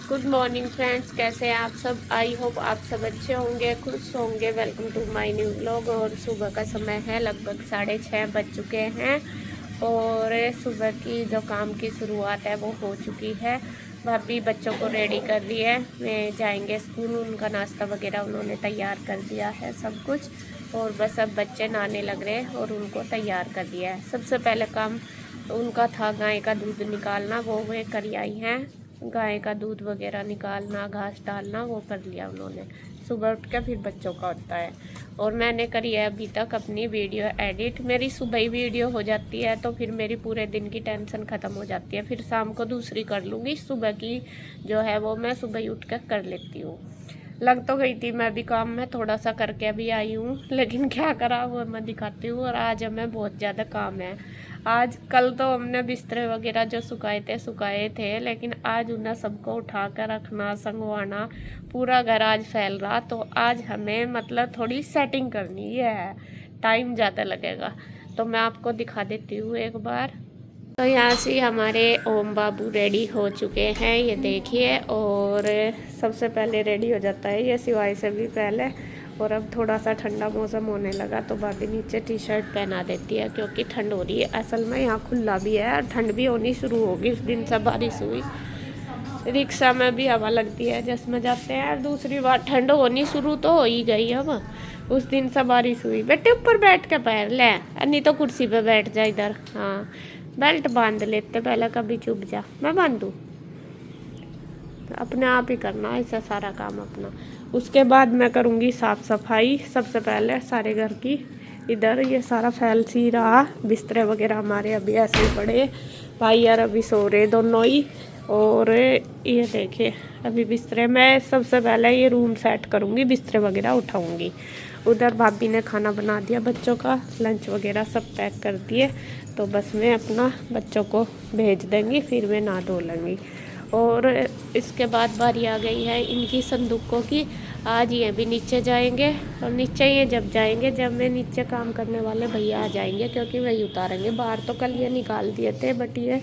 Good morning friends, कैसे हैं आप सब। आई होप आप सब अच्छे होंगे, खुश होंगे। Welcome to my new vlog. और सुबह का समय है, लगभग 6:30 बज चुके हैं और सुबह की जो काम की शुरुआत है वो हो चुकी है। भाभी बच्चों को रेडी कर दी है, वे जाएंगे स्कूल। उनका नाश्ता वगैरह उन्होंने तैयार कर दिया है सब कुछ, और बस अब बच्चे नहाने लग रहे हैं और उनको तैयार कर दिया है। सबसे पहले काम उनका था गाय का दूध निकालना, वो वे कर आई हैं। गाय का दूध वगैरह निकालना, घास डालना, वो कर लिया उन्होंने। सुबह उठ के फिर बच्चों का होता है। और मैंने करी है अभी तक अपनी वीडियो एडिट। मेरी सुबह ही वीडियो हो जाती है तो फिर मेरी पूरे दिन की टेंशन ख़त्म हो जाती है। फिर शाम को दूसरी कर लूँगी। सुबह की जो है वो मैं सुबह ही उठ कर लेती हूँ। लग तो गई थी मैं भी काम में, थोड़ा सा करके अभी आई हूँ, लेकिन क्या करा वो मैं दिखाती हूँ। और आज हमें बहुत ज़्यादा काम है। आज कल तो हमने बिस्तर वगैरह जो सुखाए थे, लेकिन आज उन्हें सबको उठा कर रखना, संगवाना, पूरा घर आज फैल रहा। तो आज हमें मतलब थोड़ी सेटिंग करनी है, टाइम ज़्यादा लगेगा। तो मैं आपको दिखा देती हूँ एक बार। तो यहाँ से हमारे ओम बाबू रेडी हो चुके हैं, ये देखिए। और सबसे पहले रेडी हो जाता है ये सिवाय से भी पहले। और अब थोड़ा सा ठंडा मौसम होने लगा तो भाभी नीचे टी शर्ट पहना देती है, क्योंकि ठंड हो रही है। असल में यहाँ खुला भी है और ठंड भी होनी शुरू होगी। उस दिन से बारिश हुई, रिक्शा में भी हवा लगती है जिसमें जाते हैं। दूसरी बार ठंड होनी शुरू तो हो ही गई अब। उस दिन से बारिश हुई। बेटे ऊपर बैठ के पैर ले, नहीं तो कुर्सी पे बैठ जा इधर। हाँ, बेल्ट बांध लेते पहले, कभी चुप जा, मैं बांधूँ। अपने आप ही करना ऐसा सारा काम अपना। उसके बाद मैं करूँगी साफ़ सफाई सबसे पहले सारे घर की। इधर ये सारा फैल सी रहा, बिस्तर वगैरह हमारे अभी ऐसे ही पड़े। भाई यार अभी सो रहे दोनों ही। और ये देखिए अभी बिस्तर मैं सबसे पहले ये रूम सेट करूँगी, बिस्तर वगैरह उठाऊँगी। उधर भाभी ने खाना बना दिया, बच्चों का लंच वगैरह सब पैक कर दिए। तो बस मैं अपना बच्चों को भेज देंगी, फिर मैं नहा धो लूँगी। और इसके बाद बारी आ गई है इनकी संदूकों की। आज ये भी नीचे जाएंगे, और नीचे ये जब जाएंगे जब मैं नीचे काम करने वाले भैया आ जाएंगे, क्योंकि वही उतारेंगे। बाहर तो कल ये निकाल दिए थे, बट ये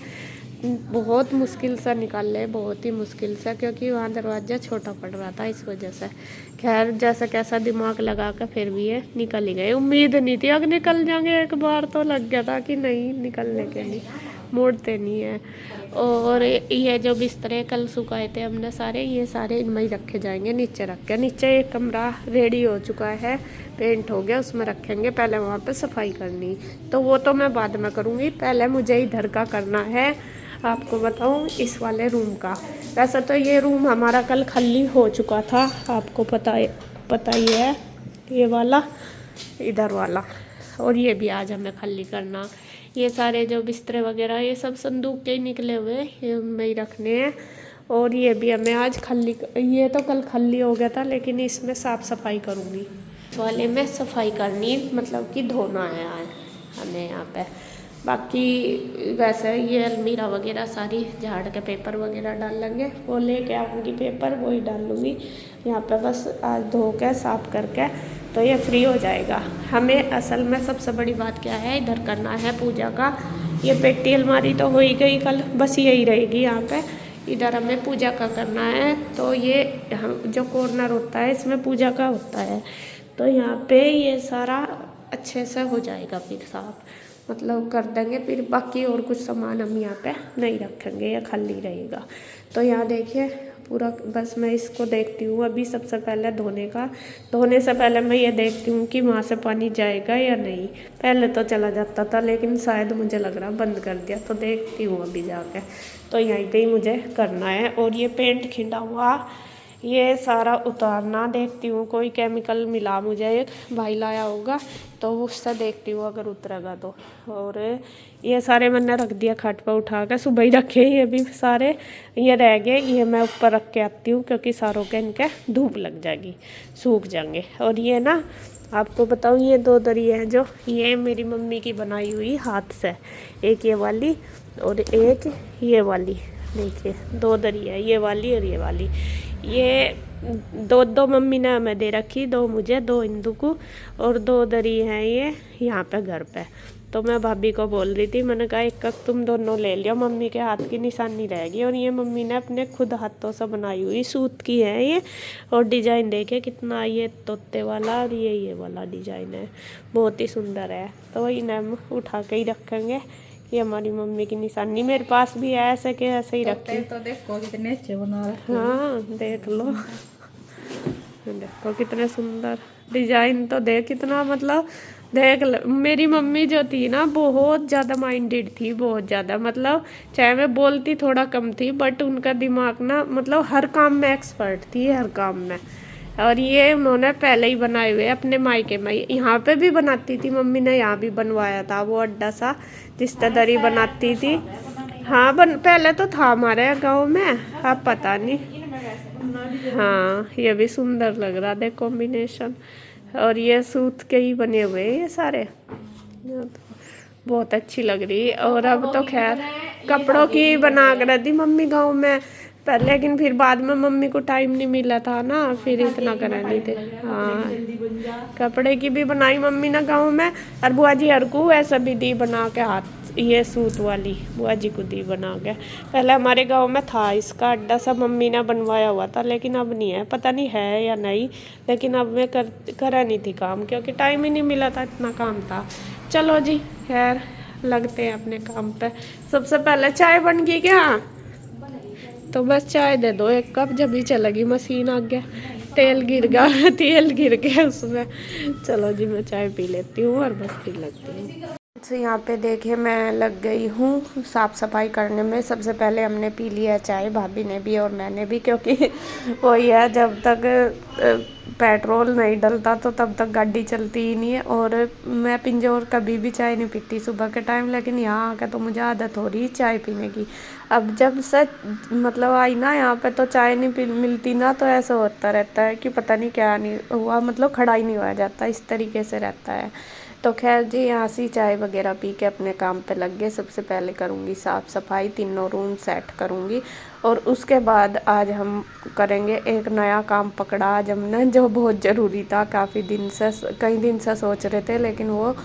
बहुत मुश्किल से निकाल ले, बहुत ही मुश्किल से, क्योंकि वहाँ दरवाज़ा छोटा पड़ रहा था इस वजह से। खैर जैसा कैसा दिमाग लगा कर फिर भी ये निकल ही गए। उम्मीद नहीं थी अगर निकल जाएंगे, एक बार तो लग गया था कि नहीं निकलने के लिए, मोड़ते नहीं है। और ये जो बिस्तरे कल सुखाए थे हमने सारे, ये सारे इनमें ही रखे जाएंगे, नीचे रख के। नीचे एक कमरा रेडी हो चुका है, पेंट हो गया, उसमें रखेंगे। पहले वहाँ पे सफाई करनी, तो वो तो मैं बाद में करूँगी। पहले मुझे इधर का करना है। आपको बताऊँ इस वाले रूम का। वैसे तो ये रूम हमारा कल खाली हो चुका था, आपको पता ही है, ये वाला, इधर वाला। और ये भी आज हमें खाली करना। ये सारे जो बिस्तर वगैरह ये सब संदूक के ही निकले हुए, ये उनमें ही रखने हैं। और ये भी हमें आज खाली, ये तो कल खाली हो गया था, लेकिन इसमें साफ़ सफाई करूँगी। इस वाले में सफाई करनी, मतलब कि धोना है हमें यहाँ पे। बाकी वैसे ये अलमीरा वगैरह सारी झाड़ के पेपर वगैरह डाल लेंगे, वो लेके आऊँगी पेपर, वही डाल लूँगी यहाँ पे। बस आज धो के साफ़ करके तो ये फ्री हो जाएगा। हमें असल में सबसे बड़ी बात क्या है, इधर करना है पूजा का। ये पेटी अलमारी तो हो ही गई कल, बस यही रहेगी यहाँ पे। इधर हमें पूजा का करना है। तो ये हम जो कॉर्नर होता है इसमें पूजा का होता है, तो यहाँ पे ये सारा अच्छे से हो जाएगा फिर साफ, मतलब कर देंगे। फिर बाकी और कुछ सामान हम यहाँ पे नहीं रखेंगे, या खाली रहेगा। तो यहाँ देखिए पूरा, बस मैं इसको देखती हूँ अभी। सबसे पहले धोने से पहले मैं ये देखती हूँ कि वहाँ से पानी जाएगा या नहीं। पहले तो चला जाता था, लेकिन शायद मुझे लग रहा बंद कर दिया, तो देखती हूँ अभी जाके। तो यहीं पे ही मुझे करना है। और ये पेंट खिंडा हुआ ये सारा उतारना, देखती हूँ कोई केमिकल मिला, मुझे एक भाई लाया होगा तो उससे देखती हूँ अगर उतरेगा तो। और ये सारे मैंने रख दिया खाट पर उठा कर, सुबह ही रखे ये भी सारे। ये रह गए, ये मैं ऊपर रख के आती हूँ, क्योंकि सारों के इनके धूप लग जाएगी, सूख जाएंगे। और ये ना आपको बताऊँ, ये 2 दरी हैं जो ये मेरी मम्मी की बनाई हुई हाथ से, एक ये वाली और एक ये वाली। देखिए 2 दरी है, ये वाली और ये वाली। ये दो मम्मी ने हमें दे रखी, 2 मुझे, 2 इंदू को, और 2 दरी हैं ये यहाँ पे घर पे। तो मैं भाभी को बोल रही थी, मैंने कहा एक कप तुम दोनों ले लियो, मम्मी के हाथ की निशानी रहेगी। और ये मम्मी ने अपने खुद हाथों से बनाई हुई सूत की है ये। और डिजाइन देखे कितना, ये तोते वाला और ये वाला डिजाइन है, बहुत ही सुंदर है। तो इन्हें हम उठा के ही रखेंगे, ये हमारी मम्मी की निशानी। मेरे पास भी है ऐसे के ऐसे ही रखी। तो देखो कितने अच्छे बना रखे। हाँ देख लो, देखो कितने सुंदर डिजाइन। तो देख कितना, मतलब देख मेरी मम्मी जो थी ना बहुत ज़्यादा माइंडेड थी, बहुत ज़्यादा। मतलब चाहे मैं बोलती थोड़ा कम थी, बट उनका दिमाग ना मतलब हर काम में एक्सपर्ट थी, हर काम में। और ये उन्होंने पहले ही बनाए हुए अपने मायके में। यहाँ पे भी बनाती थी मम्मी ने, यहाँ भी बनवाया था वो अड्डा सा जिस तरह दरी बनाती थी। हाँ पहले तो था हमारे गाँव में, अब पता नहीं। हाँ ये भी सुंदर लग रहा है कॉम्बिनेशन। और ये सूत के ही बने हुए ये सारे, बहुत अच्छी लग रही। और अब तो खैर कपड़ों की बना कर दी मम्मी गाँव में पर, लेकिन फिर बाद में मम्मी को टाइम नहीं मिला था ना, फिर इतना करा नहीं थे। हाँ कपड़े की भी बनाई मम्मी ने गाँव में। और बुआ जी हर को ऐसा भी दी बना के हाथ, ये सूत वाली बुआ जी को दी बना के। पहले हमारे गांव में था इसका अड्डा सा, मम्मी ने बनवाया हुआ था, लेकिन अब नहीं है, पता नहीं है या नहीं। लेकिन अब मैं करा नहीं थी काम, क्योंकि टाइम ही नहीं मिला था, इतना काम था। चलो जी खैर लगते हैं अपने काम पे। सबसे पहले चाय बन गई क्या? तो बस चाय दे दो एक कप, जब ही चलेगी मशीन आगे। तेल गिर गया, तेल गिर गया उसमें। चलो जी मैं चाय पी लेती हूँ और बस फिर लगती हूँ। तो यहाँ पे देखिए मैं लग गई हूँ साफ़ सफाई करने में। सबसे पहले हमने पी लिया चाय, भाभी ने भी और मैंने भी, क्योंकि वही है जब तक पेट्रोल नहीं डलता तो तब तक गाड़ी चलती ही नहीं है। और मैं पिंजौर कभी भी चाय नहीं पीती सुबह के टाइम, लेकिन यहाँ आकर तो मुझे आदत हो रही है चाय पीने की। अब जब से मतलब आई ना यहाँ पे, तो चाय नहीं मिलती ना, तो ऐसा होता रहता है कि पता नहीं क्या नहीं हुआ, मतलब खड़ा ही नहीं हुआ जाता, इस तरीके से रहता है। तो खैर जी यहाँ से चाय वगैरह पी के अपने काम पे लग गए। सबसे पहले करूँगी साफ़ सफाई, तीनों रूम सेट करूँगी। और उसके बाद आज हम करेंगे एक नया काम पकड़ा आज हमने, जो बहुत ज़रूरी था। काफ़ी दिन से, कई दिन से सोच रहे थे, लेकिन वो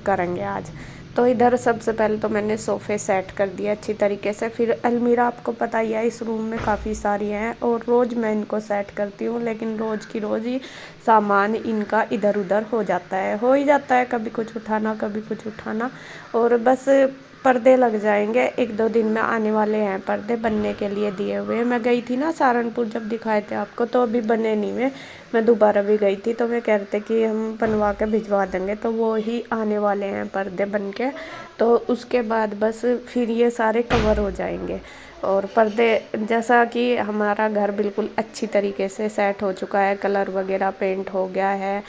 करेंगे आज। तो इधर सबसे पहले तो मैंने सोफ़े सेट कर दिया अच्छी तरीके से। फिर अलमीरा आपको पता ही है इस रूम में काफ़ी सारी हैं, और रोज़ मैं इनको सेट करती हूँ, लेकिन रोज़ की रोज़ ही सामान इनका इधर उधर हो जाता है, हो ही जाता है, कभी कुछ उठाना कभी कुछ उठाना। और बस पर्दे लग जाएंगे, एक दो दिन में आने वाले हैं पर्दे बनने के लिए दिए हुए। मैं गई थी ना सहारनपुर जब दिखाए थे आपको, तो अभी बने नहीं हुए। मैं दोबारा भी गई थी, तो मैं कह रहे थे कि हम बनवा के भिजवा देंगे, तो वो ही आने वाले हैं पर्दे बन के। तो उसके बाद बस फिर ये सारे कवर हो जाएंगे। और पर्दे, जैसा कि हमारा घर बिल्कुल अच्छी तरीके से सेट हो चुका है, कलर वगैरह पेंट हो गया है,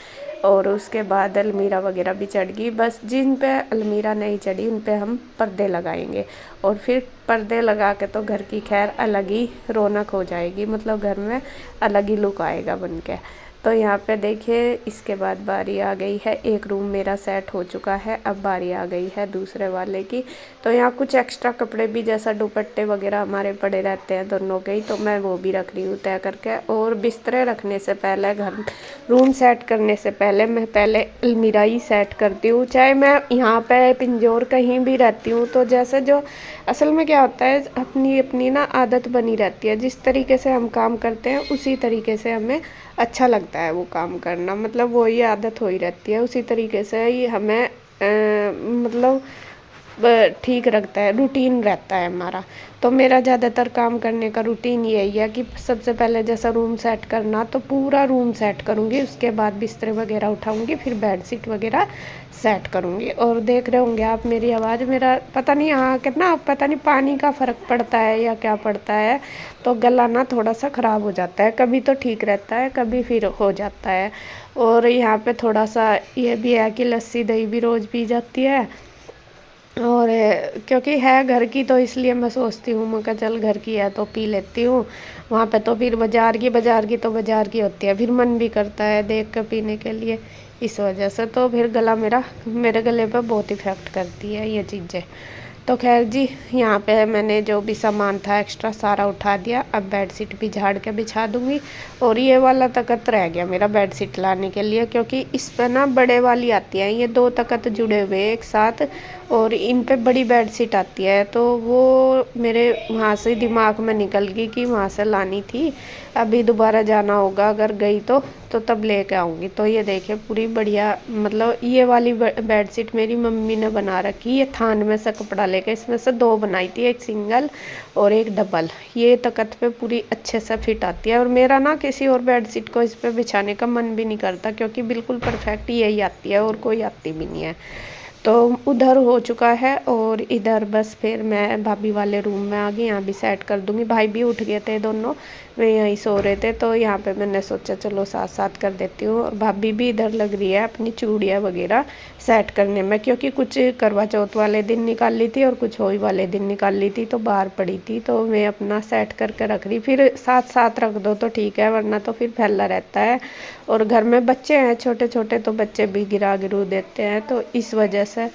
और उसके बाद अलमीरा वगैरह भी चढ़ गई। बस जिन पे अलमीरा नहीं चढ़ी उन पे हम पर्दे लगाएंगे। और फिर पर्दे लगा के तो घर की खैर अलग ही रौनक हो जाएगी, मतलब घर में अलग ही लुक आएगा बन के। तो यहाँ पे देखिए इसके बाद बारी आ गई है, एक रूम मेरा सेट हो चुका है, अब बारी आ गई है दूसरे वाले की। तो यहाँ कुछ एक्स्ट्रा कपड़े भी, जैसा दुपट्टे वगैरह हमारे पड़े रहते हैं दोनों के ही, तो मैं वो भी रख रही हूँ तय करके। और बिस्तरे रखने से पहले, घर रूम सेट करने से पहले मैं पहले अलमीरा ही सेट करती हूँ। चाहे मैं यहाँ पे पिंजौर कहीं भी रहती हूँ, तो जैसे जो असल में क्या होता है, अपनी अपनी ना आदत बनी रहती है। जिस तरीके से हम काम करते हैं उसी तरीके से हमें अच्छा लगता है वो काम करना, मतलब वही आदत हो ही रहती है, उसी तरीके से ही हमें मतलब ठीक रखता है, रूटीन रहता है हमारा। तो मेरा ज़्यादातर काम करने का रूटीन यही है कि सबसे पहले जैसा रूम सेट करना, तो पूरा रूम सेट करूँगी, उसके बाद बिस्तर वगैरह उठाऊँगी, फिर बेडशीट वगैरह सेट करूँगी। और देख रहे होंगे आप मेरी आवाज़, मेरा पता नहीं यहाँ कितना, पता नहीं पानी का फ़र्क पड़ता है या क्या पड़ता है, तो गला ना थोड़ा सा ख़राब हो जाता है, कभी तो ठीक रहता है, कभी फिर हो जाता है। और यहाँ पे थोड़ा सा ये भी है कि लस्सी दही भी रोज़ पी जाती है, और क्योंकि है घर की, तो इसलिए मैं सोचती हूँ, मैं कहा चल घर की है तो पी लेती हूँ। वहाँ पे तो फिर बाज़ार की तो बाज़ार की होती है, फिर मन भी करता है देख कर पीने के लिए, इस वजह से तो फिर गला मेरे गले पे बहुत इफ़ेक्ट करती है ये चीज़ें। तो खैर जी, यहाँ पे मैंने जो भी सामान था एक्स्ट्रा सारा उठा दिया। अब बेडशीट भी झाड़ के बिछा दूँगी। और ये वाला तख़्त रह गया मेरा बेडशीट लाने के लिए, क्योंकि इस पर ना बड़े वाली आती है, ये 2 तख़्त जुड़े हुए एक साथ, और इन पे बड़ी बेडशीट आती है। तो वो मेरे वहाँ से दिमाग में निकल गई कि वहाँ से लानी थी। अभी दोबारा जाना होगा, अगर गई तो तब लेके आऊँगी। तो ये देखिए पूरी बढ़िया, मतलब ये वाली बेडशीट मेरी मम्मी ने बना रखी। ये थान में से कपड़ा लेके इसमें से 2 बनाई थी, एक सिंगल और एक डबल। ये तख़्त पे पूरी अच्छे से फिट आती है। और मेरा ना किसी और बेडशीट को इस पे बिछाने का मन भी नहीं करता, क्योंकि बिल्कुल परफेक्ट यही आती है और कोई आती भी नहीं है। तो उधर हो चुका है, और इधर बस फिर मैं भाभी वाले रूम में आ गई। यहाँ भी सेट कर दूँगी। भाई भी उठ गए थे दोनों, वे यहीं सो रहे थे, तो यहाँ पे मैंने सोचा चलो साथ साथ कर देती हूँ। और भाभी भी इधर लग रही है अपनी चूड़ियाँ वगैरह सेट करने में, क्योंकि कुछ करवा चौथ वाले दिन निकाल ली थी और कुछ होली वाले दिन निकाल ली थी, तो बाहर पड़ी थी। तो मैं अपना सेट करके रख रही, फिर साथ साथ रख दो तो ठीक है, वरना तो फिर फैला रहता है। और घर में बच्चे हैं छोटे छोटे, तो बच्चे भी गिरा गिरू देते हैं, तो इस वजह से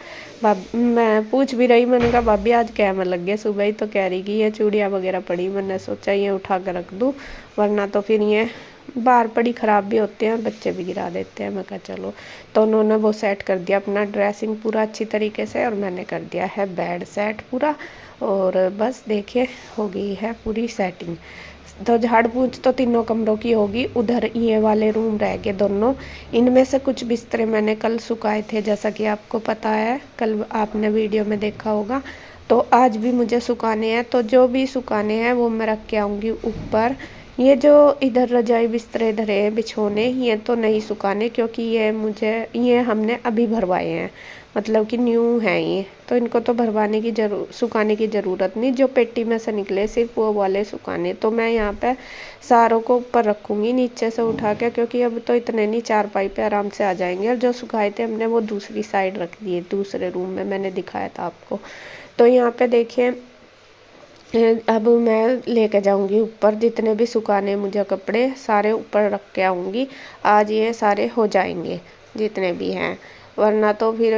मैं पूछ भी रही, मैंने कहा भाभी आज क्या में लग गए, सुबह ही तो कह रही कि ये चूड़ियाँ वगैरह पड़ी। मैंने सोचा ये उठा कर रख दूँ, वरना तो फिर ये बाहर पड़ी ख़राब भी होते हैं, बच्चे भी गिरा देते हैं। मैं कहा चलो, तो उन्होंने वो सेट कर दिया अपना ड्रेसिंग पूरा अच्छी तरीके से, और मैंने कर दिया है बेड सेट पूरा। और बस देखिए हो गई है पूरी सेटिंग। तो झाड़ पूछ तो तीनों कमरों की होगी। उधर ये वाले रूम रह गए दोनों। इनमें से कुछ बिस्तरे मैंने कल सुखाए थे, जैसा कि आपको पता है, कल आपने वीडियो में देखा होगा। तो आज भी मुझे सुखाने हैं, तो जो भी सुखाने हैं वो मैं रख के आऊँगी ऊपर। ये जो इधर रजाई बिस्तरे धरे हैं बिछोने, ये तो नहीं सुखाने, क्योंकि ये हमने अभी भरवाए हैं, मतलब कि न्यू हैं ये, तो इनको तो भरवाने की सुखाने की ज़रूरत नहीं। जो पेटी में से निकले सिर्फ वो वाले सुखाने। तो मैं यहाँ पे सारों को ऊपर रखूँगी नीचे से उठा के, क्योंकि अब तो इतने नहीं, 4 पे आराम से आ जाएंगे। और जो सुखाए थे हमने वो दूसरी साइड रख दिए, दूसरे रूम में, मैंने दिखाया था आपको। तो यहाँ पे देखिए अब मैं लेके जाऊंगी ऊपर, जितने भी सुखाने मुझे कपड़े सारे ऊपर रख के आऊँगी। आज ये सारे हो जाएंगे जितने भी हैं, वरना तो फिर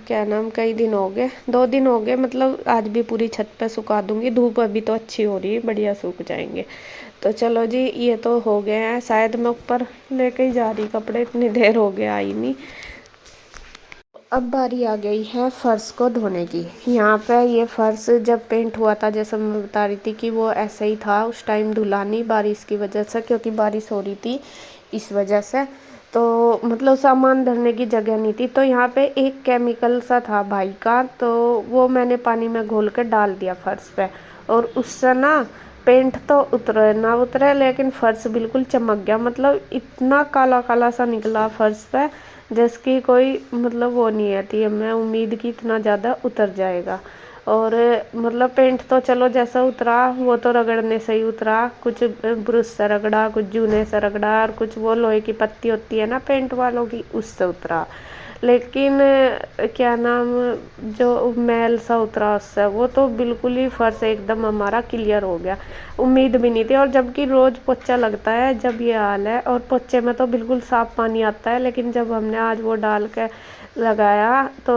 क्या नाम, कई दिन हो गए, 2 दिन हो गए, मतलब आज भी पूरी छत पे सुखा दूंगी। धूप अभी तो अच्छी हो रही है, बढ़िया सूख जाएंगे। तो चलो जी, ये तो हो गए हैं। शायद मैं ऊपर लेके ही जा रही कपड़े, इतनी देर हो गया आई नहीं। अब बारी आ गई है फ़र्श को धोने की। यहाँ पे ये फ़र्श जब पेंट हुआ था, जैसे मैं बता रही थी कि वो ऐसे ही था, उस टाइम धुला नहीं बारिश की वजह से, क्योंकि बारिश हो रही थी इस वजह से। तो मतलब सामान धरने की जगह नहीं थी। तो यहाँ पे एक केमिकल सा था भाई का, तो वो मैंने पानी में घोल कर डाल दिया फ़र्श पे, और उससे ना पेंट तो उतरे ना उतरे, लेकिन फ़र्श बिल्कुल चमक गया। मतलब इतना काला काला सा निकला फ़र्श पे, जिसकी कोई मतलब वो नहीं आती है, मैं उम्मीद की इतना ज़्यादा उतर जाएगा। और मतलब पेंट तो चलो जैसा उतरा वो तो रगड़ने से ही उतरा, कुछ ब्रश से रगड़ा, कुछ जूने से रगड़ा, और कुछ वो लोहे की पत्ती होती है ना पेंट वालों की, उससे उतरा। लेकिन क्या नाम, जो मैल सा उतरा उससे, वो तो बिल्कुल ही फर्श एकदम हमारा क्लियर हो गया। उम्मीद भी नहीं थी, और जबकि रोज़ पोछा लगता है जब ये हाल है, और पोछे में तो बिल्कुल साफ़ पानी आता है, लेकिन जब हमने आज वो डाल के लगाया तो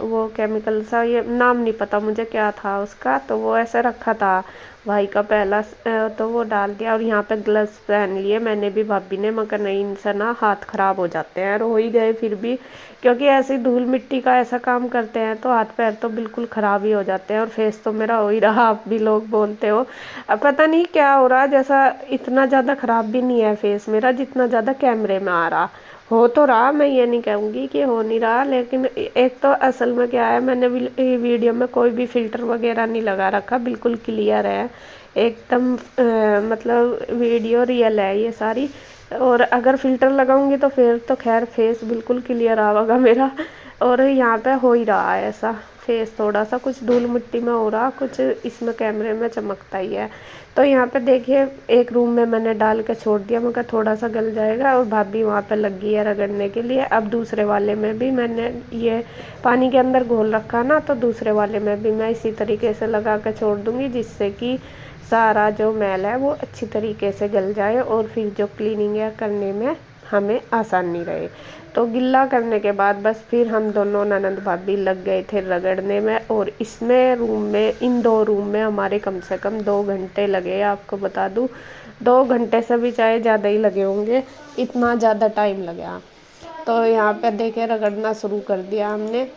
वो केमिकल सा, ये नाम नहीं पता मुझे क्या था उसका, तो वो ऐसे रखा था भाई का पहला, तो वो डाल दिया। और यहाँ पे ग्लव्स पहन लिए मैंने भी, भाभी ने, मगर नहीं, इनसे ना हाथ ख़राब हो जाते हैं, और हो ही गए फिर भी, क्योंकि ऐसी धूल मिट्टी का ऐसा काम करते हैं तो हाथ पैर तो बिल्कुल ख़राब ही हो जाते हैं। और फेस तो मेरा हो ही रहा, आप भी लोग बोलते हो। अब पता नहीं क्या हो रहा, जैसा इतना ज़्यादा ख़राब भी नहीं है फेस मेरा, जितना ज़्यादा कैमरे में आ रहा। हो तो रहा, मैं ये नहीं कहूँगी कि हो नहीं रहा, लेकिन एक तो असल में क्या है, मैंने वीडियो में कोई भी फ़िल्टर वगैरह नहीं लगा रखा, बिल्कुल क्लियर है एकदम, मतलब वीडियो रियल है ये सारी। और अगर फ़िल्टर लगाऊंगी तो फिर तो खैर फेस बिल्कुल क्लियर आएगा मेरा। और यहाँ पे हो ही रहा है ऐसा, फेस थोड़ा सा कुछ धूल मिट्टी में हो रहा, कुछ इसमें कैमरे में चमकता ही है। तो यहाँ पे देखिए एक रूम में मैंने डाल के छोड़ दिया, मगर थोड़ा सा गल जाएगा, और भाभी वहाँ पे लग गई है रगड़ने के लिए। अब दूसरे वाले में भी मैंने ये पानी के अंदर घोल रखा ना, तो दूसरे वाले में भी मैं इसी तरीके से लगा कर छोड़ दूँगी, जिससे कि सारा जो मैल है वो अच्छी तरीके से गल जाए, और फिर जो क्लीनिंग है करने में हमें आसानी रहे। तो गिल्ला करने के बाद बस फिर हम दोनों ननंद भाभी लग गए थे रगड़ने में। और इसमें रूम में, इन 2 रूम में हमारे कम से कम 2 घंटे लगे। आपको बता दूँ 2 घंटे से भी चाहे ज़्यादा ही लगे होंगे, इतना ज़्यादा टाइम लगा। तो यहाँ पे देखिए रगड़ना शुरू कर दिया हमने।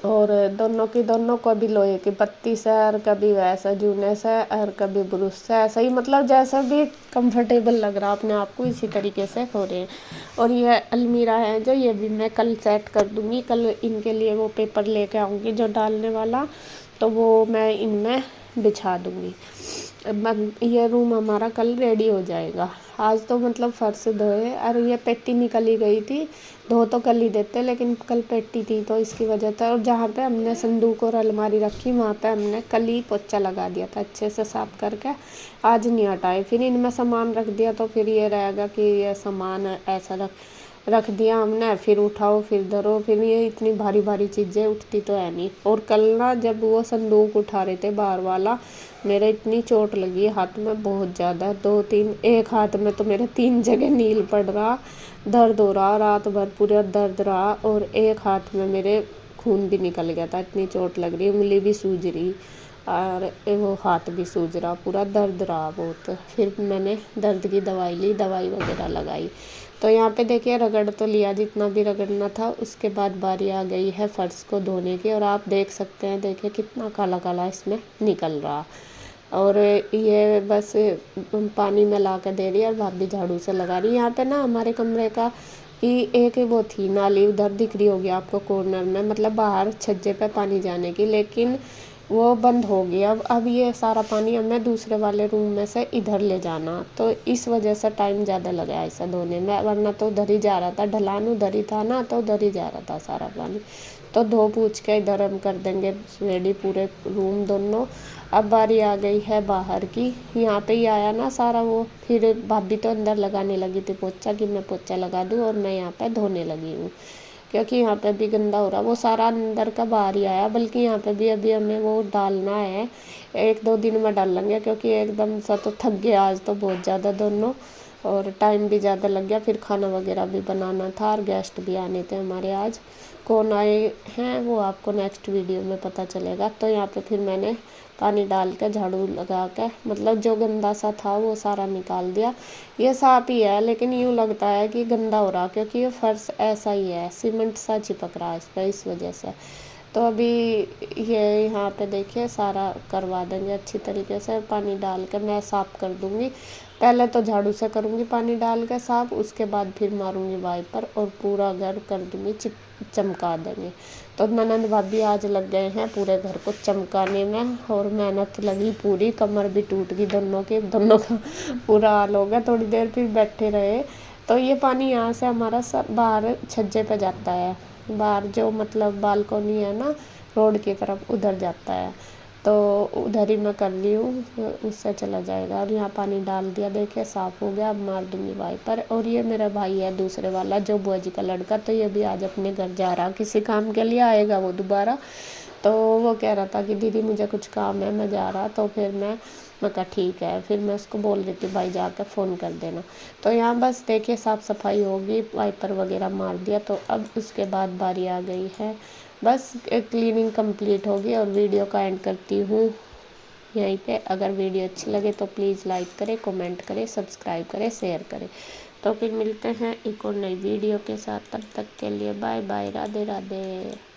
और दोनों को भी लोहे की पत्ती से, और कभी वैसा जूने से, और कभी ब्रुश से, ऐसा ही मतलब जैसा भी कंफर्टेबल लग रहा अपने आप को इसी तरीके से हो रहे हैं। और ये अलमीरा है जो, ये भी मैं कल सेट कर दूँगी। कल इनके लिए वो पेपर लेके आऊँगी जो डालने वाला, तो वो मैं इनमें बिछा दूँगी। ये रूम हमारा कल रेडी हो जाएगा। आज तो मतलब फर्श धोए, और ये पेटी निकल ही गई थी। धो तो कल ही देते, लेकिन कल पेटी थी तो इसकी वजह से। और जहाँ पे हमने संदूक और अलमारी रखी वहाँ पे हमने कल ही पोछा लगा दिया था अच्छे से साफ करके। आज नहीं हटाए। फिर इनमें सामान रख दिया तो फिर ये रहेगा कि ये सामान ऐसा रख दिया हमने, फिर उठाओ फिर धरो, फिर ये इतनी भारी भारी चीज़ें उठती तो है नहीं। और कल ना जब वो संदूक उठा रहे थे बाहर वाला, मेरे इतनी चोट लगी हाथ में बहुत ज़्यादा, 2-3, एक हाथ में तो मेरे 3 जगह नील पड़ रहा, दर्द हो रहा, रात भर पूरा दर्द रहा। और एक हाथ में मेरे खून भी निकल गया था, इतनी चोट लग रही, उंगली भी सूज रही और वो हाथ भी सूज रहा, पूरा दर्द रहा बहुत। फिर मैंने दर्द की दवाई ली, दवाई वगैरह लगाई। तो यहाँ पे देखिए रगड़ तो लिया जितना भी रगड़ना था। उसके बाद बारी आ गई है फर्श को धोने की। और आप देख सकते हैं, देखिए कितना काला काला इसमें निकल रहा। और ये बस पानी में ला कर दे रही है और भाभी झाड़ू से लगा रही है। यहाँ पे ना हमारे कमरे का ही एक वो थी नाली, उधर दिख रही होगी आपको कॉर्नर में, मतलब बाहर छज्जे पे पानी जाने की, लेकिन वो बंद हो गया। अब ये सारा पानी हमें दूसरे वाले रूम में से इधर ले जाना, तो इस वजह से टाइम ज़्यादा लगा ऐसा धोने में। वरना तो उधर ही जा रहा था, ढलान उधर ही था ना, तो उधर ही जा रहा था सारा पानी। तो धो पूछ के इधर हम कर देंगे रेडी पूरे रूम दोनों। अब बारी आ गई है बाहर की। यहाँ पे ही आया ना सारा वो, फिर भाभी तो अंदर लगाने लगी थी पोछा कि मैं पोछा लगा दूँ, और मैं यहाँ पे धोने लगी हूँ क्योंकि यहाँ पे भी गंदा हो रहा। वो सारा अंदर का बाहर ही आया, बल्कि यहाँ पे भी अभी हमें वो डालना है, 1-2 दिन में डाल लेंगे क्योंकि एकदम सा तो थक गया आज तो बहुत ज़्यादा दोनों, और टाइम भी ज़्यादा लग गया। फिर खाना वगैरह भी बनाना था और गेस्ट भी आने थे हमारे आज। कौन आए हैं वो आपको नेक्स्ट वीडियो में पता चलेगा। तो यहाँ पे फिर मैंने पानी डाल के झाड़ू लगा के, मतलब जो गंदा सा था वो सारा निकाल दिया। ये साफ ही है, लेकिन यूँ लगता है कि गंदा हो रहा, क्योंकि ये फर्श ऐसा ही है, सीमेंट सा चिपक रहा है इस पर, इस वजह से। तो अभी ये यहाँ पे देखिए सारा करवा देंगे अच्छी तरीके से, पानी डाल के मैं साफ़ कर दूँगी। पहले तो झाड़ू से करूँगी पानी डाल के साफ़, उसके बाद फिर मारूँगी वाइपर और पूरा घर कर दूँगी चमका देंगे। तो ननंद भाभी आज लग गए हैं पूरे घर को चमकाने में, और मेहनत लगी पूरी, कमर भी टूट गई दोनों का पूरा हाल हो गया। थोड़ी देर फिर बैठे रहे। तो ये पानी यहाँ से हमारा सब बाहर छज्जे पे जाता है, बाहर जो मतलब बालकोनी है ना रोड की तरफ, उधर जाता है। तो उधर ही मैं कर ली हूँ, उससे चला जाएगा। और यहाँ पानी डाल दिया, देखिए साफ़ हो गया। अब मार दूँगी वाइपर। और ये मेरा भाई है दूसरे वाला, जो बुआ जी का लड़का, तो ये भी आज अपने घर जा रहा, किसी काम के लिए आएगा वो दोबारा। तो वो कह रहा था कि दीदी मुझे कुछ काम है, मैं जा रहा। तो फिर मैं कहा ठीक है। फिर मैं उसको बोल रही थी भाई जाकर फ़ोन कर देना। तो यहाँ बस देखिए साफ़ सफाई होगी, वाइपर वगैरह मार दिया। तो अब उसके बाद बारी आ गई है, बस क्लीनिंग कंप्लीट होगी और वीडियो का एंड करती हूँ यहीं पे। अगर वीडियो अच्छी लगे तो प्लीज़ लाइक करें, कमेंट करें, सब्सक्राइब करें, शेयर करें। तो फिर मिलते हैं एक और नई वीडियो के साथ। तब तक के लिए बाय बाय, राधे राधे।